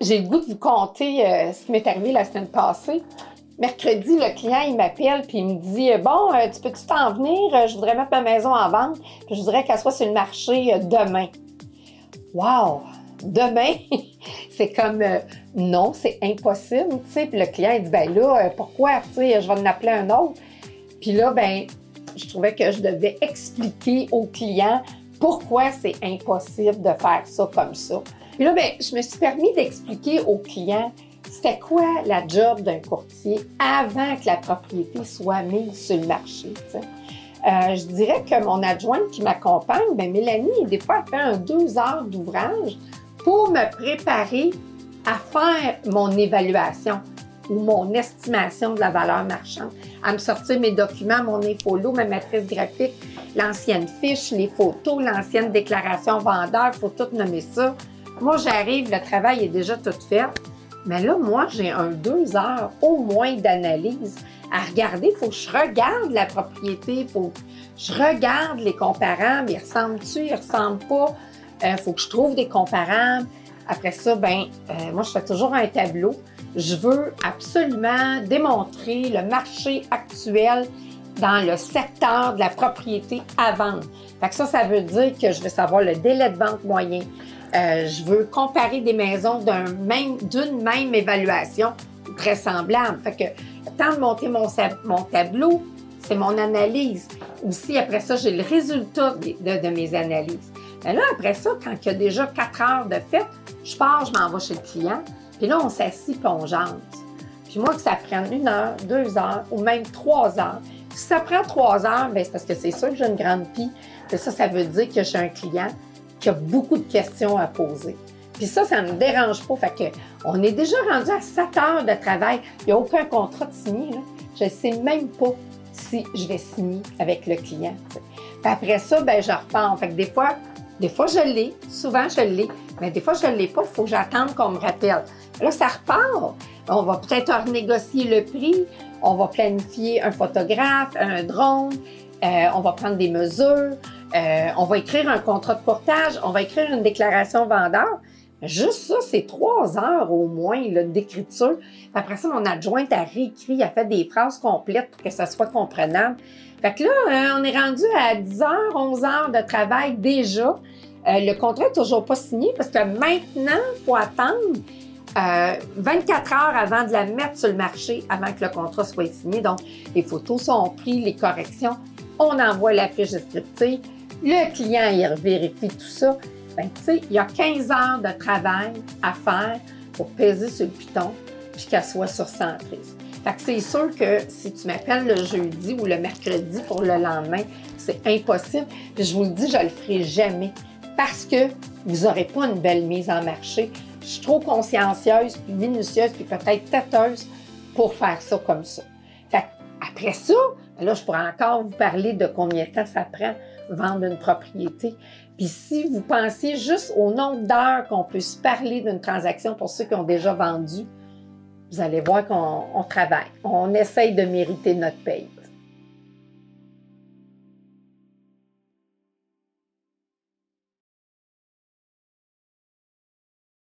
J'ai le goût de vous conter ce qui m'est arrivé la semaine passée. Mercredi, le client, il m'appelle puis il me dit « Bon, tu peux-tu t'en venir? Je voudrais mettre ma maison en vente, puis je voudrais qu'elle soit sur le marché demain. » Wow! Demain? C'est comme non, c'est impossible, tu sais. Puis le client, il dit « Ben là, pourquoi? Tu sais, je vais en appeler un autre. » Puis là, ben, je trouvais que je devais expliquer au client pourquoi c'est impossible de faire ça comme ça. Puis là, ben, je me suis permis d'expliquer au client c'était quoi la job d'un courtier avant que la propriété soit mise sur le marché. Je dirais que mon adjointe qui m'accompagne, ben Mélanie, des fois, elle fait 2 heures d'ouvrage pour me préparer à faire mon évaluation ou mon estimation de la valeur marchande, à me sortir mes documents, mon infolo, ma matrice graphique, l'ancienne fiche, les photos, l'ancienne déclaration vendeur, il faut tout nommer ça. Moi, j'arrive, le travail est déjà tout fait. Mais là, moi, j'ai 2 heures au moins d'analyse à regarder. Il faut que je regarde la propriété, il faut que je regarde les comparables. Ils ressemblent-tu, ils ne ressemblent pas? Il faut que je trouve des comparables. Après ça, moi, je fais toujours un tableau. Je veux absolument démontrer le marché actuel dans le secteur de la propriété à vendre. Fait que ça veut dire que je veux savoir le délai de vente moyen. Je veux comparer des maisons d'une même évaluation très semblable. Fait que le temps de monter mon tableau, c'est mon analyse. Aussi, après ça, j'ai le résultat de mes analyses. Mais là, après ça, quand il y a déjà 4 heures de fait, je pars, je m'en vais chez le client. Puis là, on s'assit et on jase. Puis moi, que ça prenne 1 heure, 2 heures ou même 3 heures. Si ça prend 3 heures, bien, c'est parce que c'est sûr que j'ai une grande pie. Et ça veut dire que j'ai un client qui a beaucoup de questions à poser. Puis ça ne me dérange pas. Fait que on est déjà rendu à 7 heures de travail. Il n'y a aucun contrat de signé. Là. Je ne sais même pas si je vais signer avec le client. Puis après ça, ben je repars. Fait que des fois, je l'ai. Souvent, je l'ai. Mais des fois, je ne l'ai pas. Il faut que j'attende qu'on me rappelle. Là, ça repart. On va peut-être renégocier le prix. On va planifier un photographe, un drone. On va prendre des mesures. On va écrire un contrat de courtage. On va écrire une déclaration vendeur. Juste ça, c'est 3 heures au moins d'écriture. Après ça, mon adjointe a réécrit, a fait des phrases complètes pour que ça soit comprenable. Fait que là, on est rendu à 10 heures, 11 heures de travail déjà. Le contrat n'est toujours pas signé parce que maintenant, il faut attendre 24 heures avant de la mettre sur le marché, avant que le contrat soit signé. Donc, les photos sont prises, les corrections, on envoie la fiche descriptive, le client, il vérifie tout ça. Ben, tu sais, il y a 15 heures de travail à faire pour peser sur le piton puis qu'elle soit sur centrise. Fait que c'est sûr que si tu m'appelles le jeudi ou le mercredi pour le lendemain, c'est impossible. Puis je vous le dis, je le ferai jamais parce que vous n'aurez pas une belle mise en marché. Je suis trop consciencieuse, puis minutieuse, puis peut-être têteuse pour faire ça comme ça. Fait après ça, là, je pourrais encore vous parler de combien de temps ça prend vendre une propriété. Puis si vous pensez juste au nombre d'heures qu'on peut se parler d'une transaction pour ceux qui ont déjà vendu, vous allez voir qu'on travaille. On essaye de mériter notre paye.